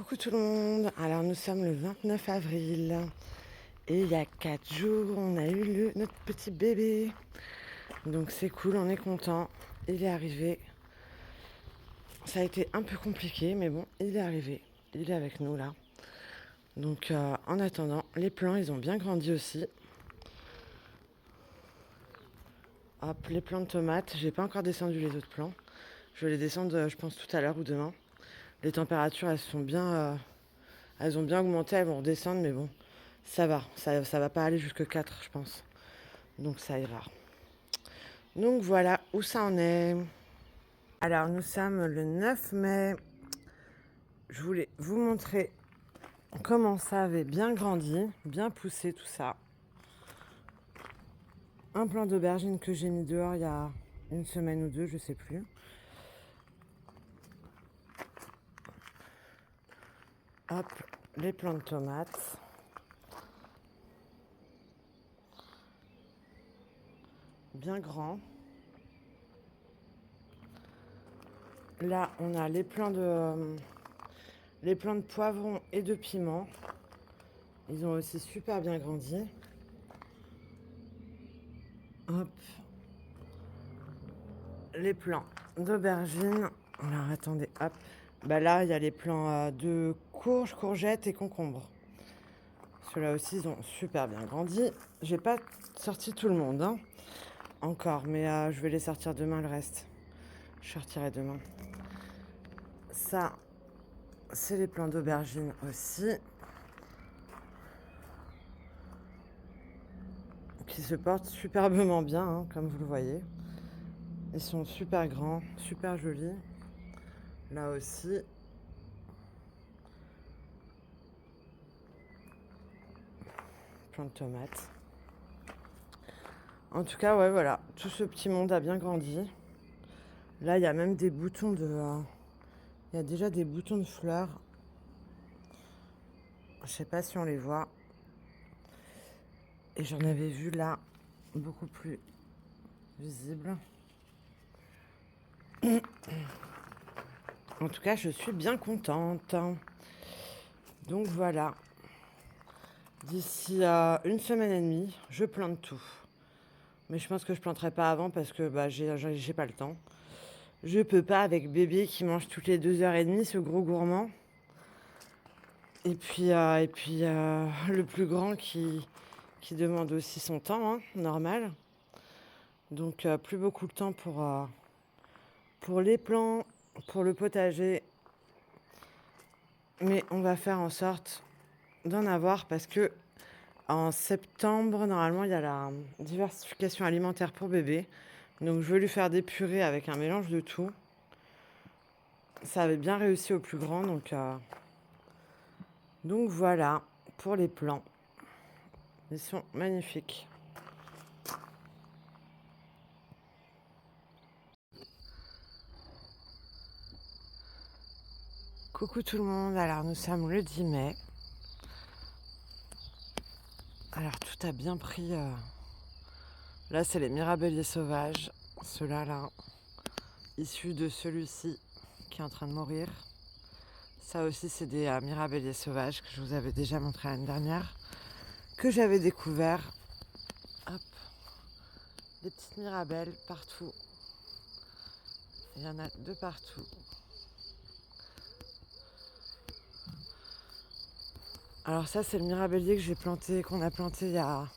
Coucou tout le monde, alors nous sommes le 29 avril et il y a 4 jours on a eu notre petit bébé. Donc c'est cool, on est content, il est arrivé. Ça a été un peu compliqué mais bon, il est arrivé, il est avec nous là. Donc en attendant, les plants ils ont bien grandi aussi. Hop, les plants de tomates, j'ai pas encore descendu les autres plants. Je vais les descendre je pense tout à l'heure ou demain. Les températures elles ont bien augmenté, elles vont redescendre mais bon. Ça va pas aller jusque 4 je pense. Donc ça ira. Donc voilà où ça en est. Alors nous sommes le 9 mai. Je voulais vous montrer comment ça avait bien grandi, bien poussé tout ça. Un plant d'aubergine que j'ai mis dehors il y a une semaine ou deux, je sais plus. Hop, les plants de tomates. Bien grands. Là, on a les plants de poivrons et de piments. Ils ont aussi super bien grandi. Hop. Les plants d'aubergine. Alors attendez, hop. Bah là, il y a les plants de courges, courgettes et concombres. Ceux-là aussi, ils ont super bien grandi. J'ai pas sorti tout le monde, hein, encore, mais je vais les sortir demain le reste. Je sortirai demain. Ça, c'est les plants d'aubergine aussi. Qui se portent superbement bien, hein, comme vous le voyez. Ils sont super grands, super jolis. Là aussi. Plants de tomates. En tout cas, ouais, voilà. Tout ce petit monde a bien grandi. Là, il y a même des boutons il y a déjà des boutons de fleurs. Je sais pas si on les voit. Et j'en avais vu là, beaucoup plus visible. En tout cas, je suis bien contente. Donc voilà. D'ici à une semaine et demie, je plante tout. Mais je pense que je planterai pas avant parce que j'ai pas le temps. Je peux pas avec bébé qui mange toutes les 2h30, ce gros gourmand. Et puis le plus grand qui demande aussi son temps, hein, normal. Donc plus beaucoup de temps pour les plants, pour le potager. Mais on va faire en sorte d'en avoir parce que en septembre, normalement, il y a la diversification alimentaire pour bébé. Donc je vais lui faire des purées avec un mélange de tout. Ça avait bien réussi au plus grand, donc voilà pour les plants. Ils sont magnifiques. Coucou tout le monde, alors nous sommes le 10 mai. Alors tout a bien pris. Là c'est les mirabelliers sauvages, ceux-là là, issus de celui-ci qui est en train de mourir. Ça aussi c'est des mirabelliers sauvages que je vous avais déjà montré l'année dernière, que j'avais découvert. Hop, des petites mirabelles partout. Il y en a de partout. Alors ça c'est le mirabellier que j'ai planté, qu'on a planté il y a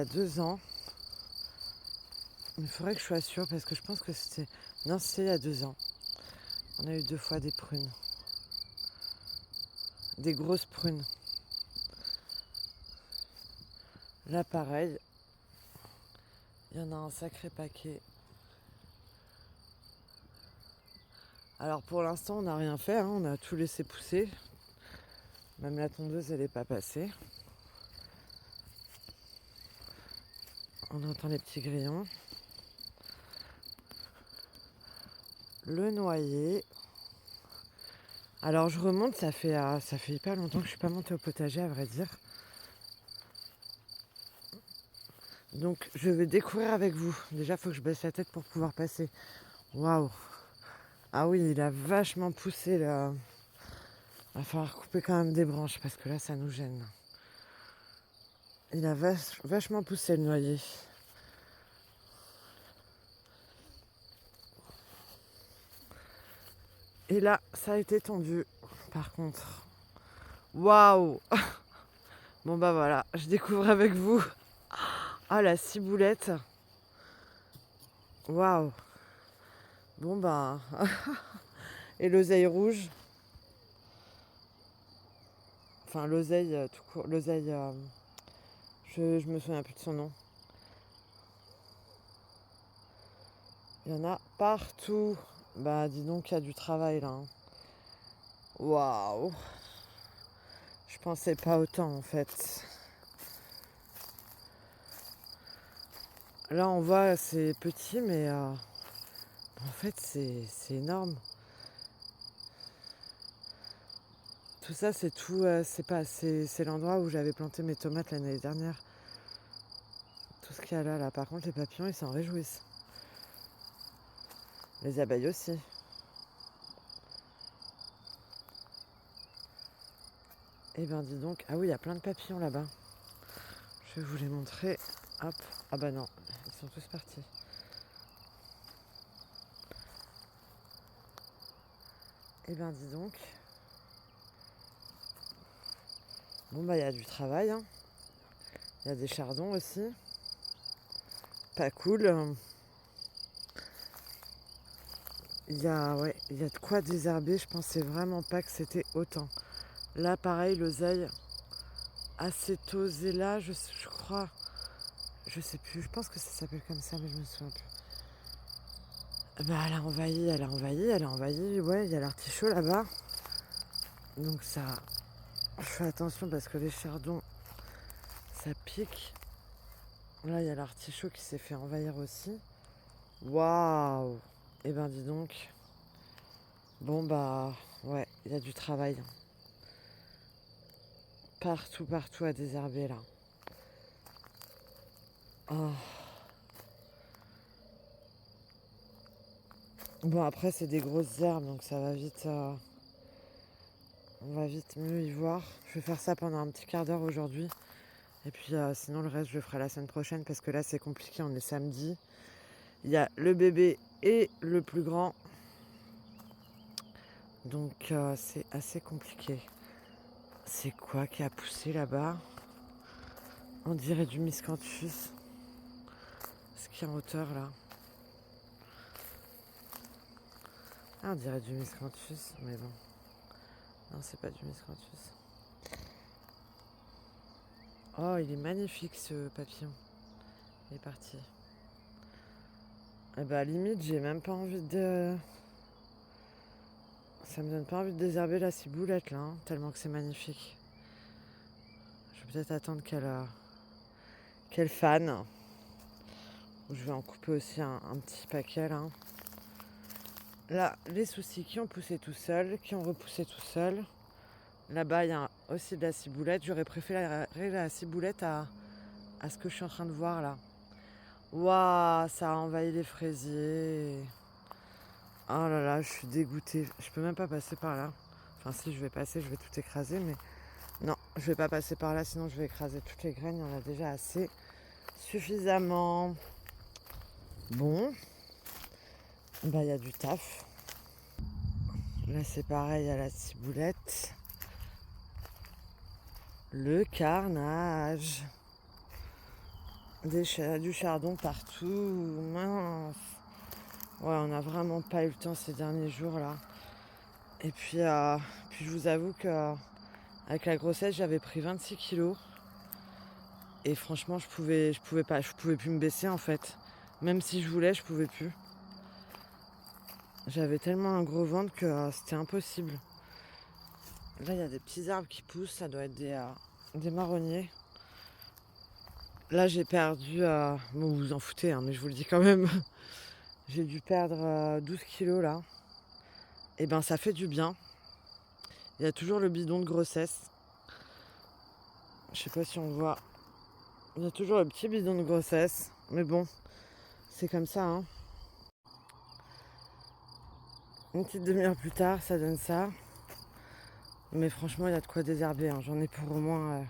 2 ans. Il faudrait que je sois sûre parce que je pense que c'était il y a 2 ans. On a eu 2 fois des prunes. Des grosses prunes. Là pareil. Il y en a un sacré paquet. Alors pour l'instant on n'a rien fait, hein, on a tout laissé pousser. Même la tondeuse elle n'est pas passée. On entend les petits grillons. Le noyer. Alors je remonte, ça fait hyper longtemps que je suis pas montée au potager à vrai dire. Donc je vais découvrir avec vous. Déjà faut que je baisse la tête pour pouvoir passer. Waouh. Ah oui, il a vachement poussé là. Va falloir couper quand même des branches parce que là ça nous gêne. Il a vachement poussé le noyer. Et là ça a été tendu par contre. Waouh. Bon bah voilà, je découvre avec vous. Ah la ciboulette. Waouh. Bon bah. Et l'oseille rouge. Enfin l'oseille tout court. L'oseille. Je me souviens plus de son nom. Il y en a partout. Bah dis donc il y a du travail là. Hein. Waouh. Je pensais pas autant en fait. Là on voit c'est petit mais en fait c'est énorme. Tout ça c'est tout c'est l'endroit où j'avais planté mes tomates l'année dernière. Tout ce qu'il y a là. Par contre les papillons ils s'en réjouissent. Les abeilles aussi. Eh ben dis donc, ah oui il y a plein de papillons là-bas. Je vais vous les montrer. Hop. Ah bah non, ils sont tous partis. Eh ben dis donc. Bon bah il y a du travail. Hein. Il y a des chardons aussi. Pas cool. Il y a de quoi désherber. Je pensais vraiment pas que c'était autant. Là pareil, l'oseille acétosella, je crois. Je sais plus, je pense que ça s'appelle comme ça, mais je me souviens plus. Bah elle a envahi. Ouais, il y a l'artichaut là-bas. Donc ça, je fais attention parce que les chardons, ça pique. Là, il y a l'artichaut qui s'est fait envahir aussi. Waouh. Eh ben dis donc. Bon bah ouais, il y a du travail. Partout à désherber là. Oh. Bon après c'est des grosses herbes donc ça va vite. On va vite mieux y voir. Je vais faire ça pendant un petit quart d'heure aujourd'hui. Et puis sinon le reste je le ferai la semaine prochaine parce que là c'est compliqué, on est samedi. Il y a le bébé et le plus grand. Donc c'est assez compliqué. C'est quoi qui a poussé là-bas? On dirait du miscanthus. Ce qui est en hauteur là. Ah, on dirait du miscanthus, mais bon. Non, c'est pas du miscanthus. Oh, il est magnifique ce papillon. Il est parti. Eh bah, limite, j'ai même pas envie de. Ça me donne pas envie de désherber la ciboulette là, hein, tellement que c'est magnifique. Je vais peut-être attendre qu'elle fane. Je vais en couper aussi un petit paquet là. Là, les soucis qui ont poussé tout seuls, qui ont repoussé tout seuls. Là-bas, il y a aussi de la ciboulette. J'aurais préféré la ciboulette à ce que je suis en train de voir là. Waouh, ça a envahi les fraisiers. Oh là là, je suis dégoûtée. Je peux même pas passer par là. Enfin, si je vais passer, je vais tout écraser, mais non, je vais pas passer par là, sinon je vais écraser toutes les graines. Il y en a déjà assez, suffisamment. Bon, bah il y a du taf. Là, c'est pareil à la ciboulette. Le carnage. Du chardon partout. Mince. Ouais, on n'a vraiment pas eu le temps ces derniers jours là. Et puis je vous avoue que avec la grossesse, j'avais pris 26 kilos. Et franchement, je pouvais plus me baisser en fait. Même si je voulais, je pouvais plus. J'avais tellement un gros ventre que c'était impossible. Là, il y a des petits arbres qui poussent, ça doit être des marronniers. Là, j'ai perdu, bon, vous vous en foutez, hein, mais je vous le dis quand même. J'ai dû perdre 12 kilos là. Et ben, ça fait du bien. Il y a toujours le bidon de grossesse. Je sais pas si on voit. Il y a toujours le petit bidon de grossesse. Mais bon, c'est comme ça. Hein. Une petite demi-heure plus tard, ça donne ça. Mais franchement, il y a de quoi désherber. Hein. J'en ai pour au moins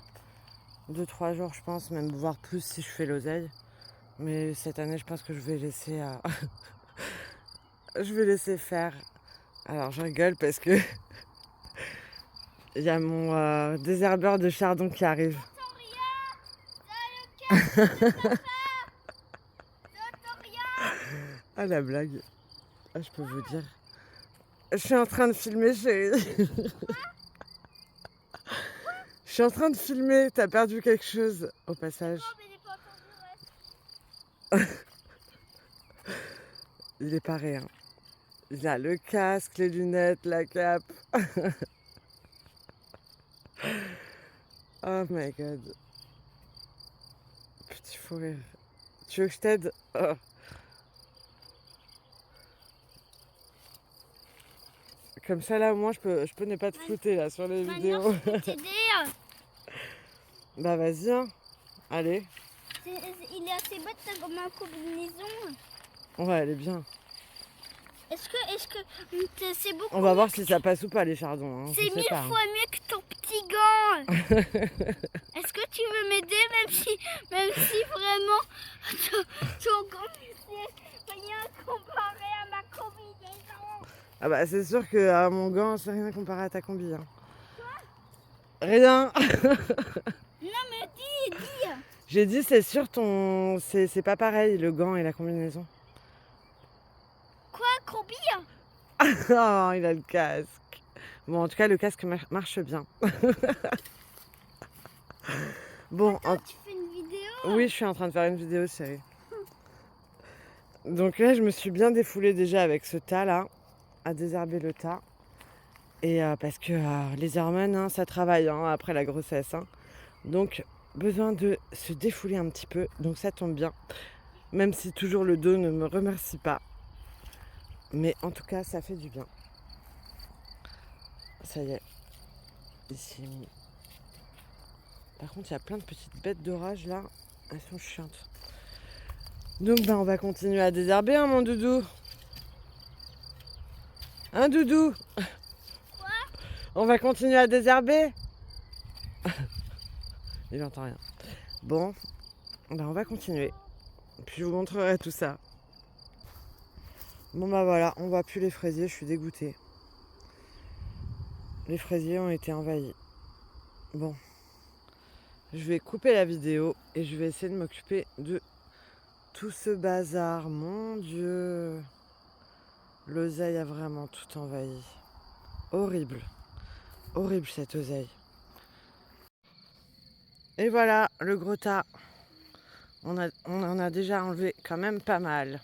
2-3 jours, je pense, même voire plus si je fais l'oseille. Mais cette année, je pense que je vais laisser, je vais laisser faire. Alors, je rigole parce que il y a mon désherbeur de chardon qui arrive. Ah, la blague. Ah, je peux vous dire. Je suis en train de filmer, chérie. Je suis en train de filmer. T'as perdu quelque chose au passage. Il est paré. Hein. Il a le casque, les lunettes, la cape. Oh my god. Petit fou rire. Tu veux que je t'aide? Oh. Comme ça là au moins je peux ne pas te flouter là sur les vidéos. Je peux t'aider. Bah vas-y hein. Allez. Il est assez bête comme ma combinaison. Ouais elle est bien. Est-ce que c'est beaucoup? On va voir si ça passe ou pas les chardons. Hein. C'est 1000 fois mieux que ton petit gant. Est-ce que tu veux m'aider même si vraiment ton gant c'est rien comparé à ma combinaison? Ah bah c'est sûr que à mon gant c'est rien comparé à ta combi. Hein. Rien. Non mais dis. J'ai dit c'est sûr c'est pas pareil le gant et la combinaison. Quoi, combi? Oh il a le casque. Bon en tout cas le casque marche bien. Bon. Attends, tu fais une vidéo? Oui je suis en train de faire une vidéo série. Donc là je me suis bien défoulée déjà avec ce tas là. À désherber le tas. Et parce que les hormones, hein, ça travaille hein, après la grossesse. Hein. Donc, besoin de se défouler un petit peu. Donc, ça tombe bien. Même si toujours le dos ne me remercie pas. Mais en tout cas, ça fait du bien. Ça y est. Ici. Par contre, il y a plein de petites bêtes d'orage là. Elles sont chiantes. Donc, on va continuer à désherber, hein, mon doudou. Hein, doudou? Quoi? On va continuer à désherber. Il n'entend rien. Bon, on va continuer. Puis je vous montrerai tout ça. Bon bah voilà, on voit plus les fraisiers, je suis dégoûtée. Les fraisiers ont été envahis. Bon, je vais couper la vidéo et je vais essayer de m'occuper de tout ce bazar. Mon Dieu, l'oseille a vraiment tout envahi. Horrible, horrible cette oseille. Et voilà, le gros tas. On en a déjà enlevé quand même pas mal.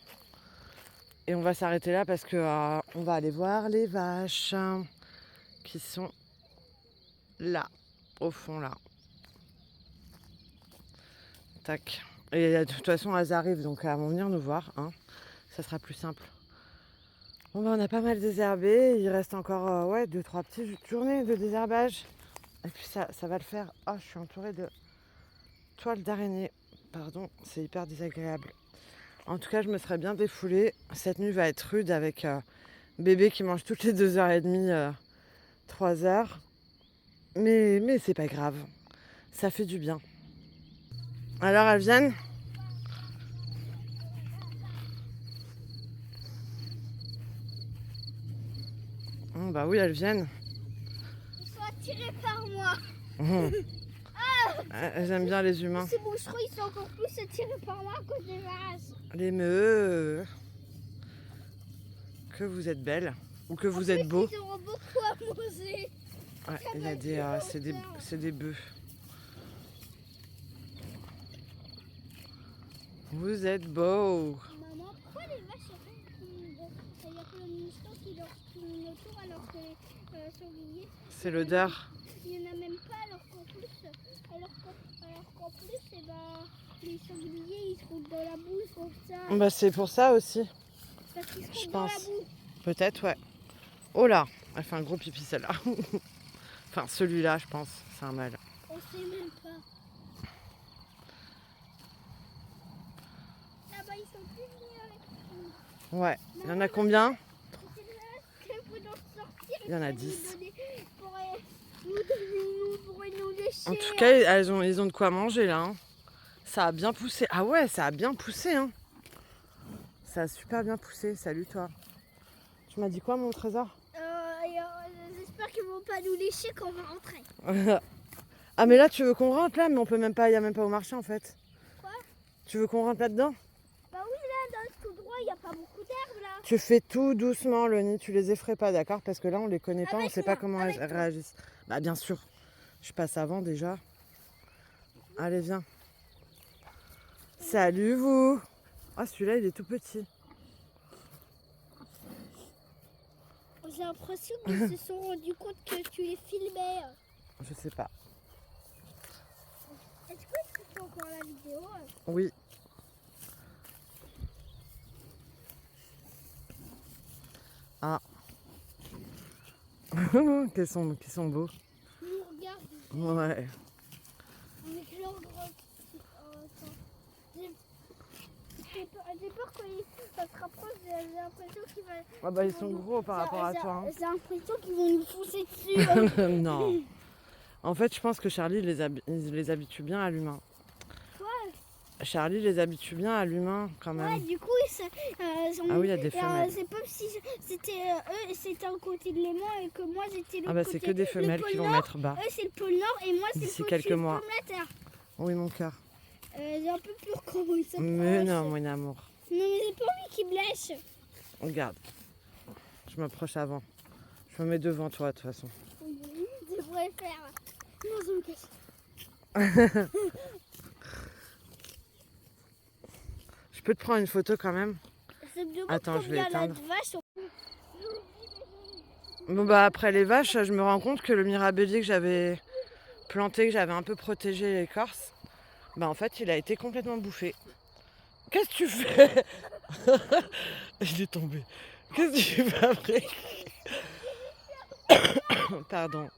Et on va s'arrêter là parce que on va aller voir les vaches qui sont là, au fond là. Tac. Et de toute façon, elles arrivent, donc elles vont venir nous voir. Hein. Ça sera plus simple. Bon, on a pas mal désherbé. Il reste encore 2-3 petites journées de désherbage. Et puis ça va le faire. Oh, je suis entourée de toiles d'araignée. Pardon, c'est hyper désagréable. En tout cas, je me serais bien défoulée. Cette nuit va être rude avec bébé qui mange toutes les 2h30, 3h. Mais c'est pas grave. Ça fait du bien. Alors, elles viennent? Bah oui, elles viennent. Ils sont attirés par moi. Elles aiment bien les humains. Ces boucherons, ils sont encore plus attirés par moi à cause des vaches. Les meux. Que vous êtes belles. Ou que vous êtes beaux. Ils auront beaucoup à manger. Ouais, il y a c'est des bœufs. Vous êtes beaux. Maman, pourquoi les vaches, il y a plein de moucherons qui leur tournent autour alors que les sangliers... C'est l'odeur. Il n'y en a même pas alors qu'en plus, les sangliers, ils se roulent dans la boue comme ça. Bah c'est pour ça aussi. Parce qu'ils se Je roulent dans la pense. boue. Peut-être, ouais. Oh là, elle fait un gros pipi celle-là. Enfin, celui-là, je pense. C'est un mâle. On sait même pas. Là-bas, ils sont plus venus avec nous. Ouais. Il y en a combien? Il Il y en a 10. Nous pourrions nous lécher. En tout cas, ils ont de quoi manger là. Hein. Ça a bien poussé. Ah ouais, ça a bien poussé. Hein. Ça a super bien poussé. Salut toi. Tu m'as dit quoi mon trésor? J'espère qu'ils vont pas nous lécher quand on va rentrer. Ah mais là tu veux qu'on rentre là, mais on peut même pas, il n'y a même pas au marché en fait. Quoi? Tu veux qu'on rentre là-dedans? Bah oui, là, dans tout droit, il n'y a pas beaucoup d'herbe là. Tu fais tout doucement, Loni, tu les effraies pas, d'accord? Parce que là on les connaît pas, on Avec sait moi, pas comment avec elles toi. réagissent. Bah bien sûr. Je passe avant déjà. Allez viens. Salut vous. Ah celui-là il est tout petit. J'ai l'impression qu'ils se sont rendus compte que tu les filmais. Je sais pas. Est-ce que tu fais encore la vidéo? Oui. Ah. Qu'ils sont beaux. Ils nous regardent Ouais. avec leurs gros. J'ai peur quand ça se rapproche, j'ai l'impression qu'ils vont. Ah bah ils sont gros par rapport à toi. J'ai l'impression qu'ils vont nous foncer dessus. Hein. Non. En fait je pense que Charlie il les habitue bien à l'humain. Quoi? Charlie les habitue bien à l'humain quand même. Ouais, du coup, Ah oui, il y a des femelles. c'est pas si c'était eux, c'était un côté de l'aimant et que moi j'étais l'autre Ah bah côté. c'est que des Le femelles pôle qui vont Nord, mettre bas. eux c'est le pôle Nord et moi c'est le D'ici pôle quelques Sud mois. comme la Terre. Oui mon cœur. J'ai un peu peur comment ils s'approchent. Mais non mon amour. Non mais j'ai pas envie qu'ils me lèchent. Regarde. Je m'approche avant. Je me mets devant toi de toute façon. Je devrais faire. Non, je me cache. Je peux te prendre une photo quand même? Je me demande Attends, je vais combien la éteindre. vache sont. Bon bah après les vaches, je me rends compte que le mirabellier que j'avais planté, que j'avais un peu protégé l'écorce, bah en fait il a été complètement bouffé. Qu'est-ce que tu fais? Il est tombé. Qu'est-ce que tu fais après? Pardon.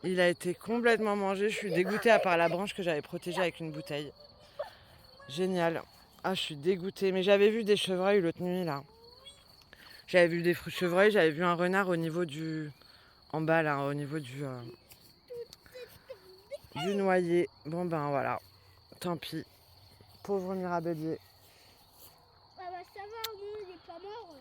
Il a été complètement mangé. Je suis dégoûtée à part la branche que j'avais protégée avec une bouteille. Génial. Ah, je suis dégoûtée. Mais j'avais vu des chevreuils l'autre nuit là. J'avais vu des chevreuils, j'avais vu un renard au niveau du... En bas là, au niveau du noyer. Bon ben voilà. Tant pis. Pauvre mirabellier. Ah bah ça va, au moins il est pas mort.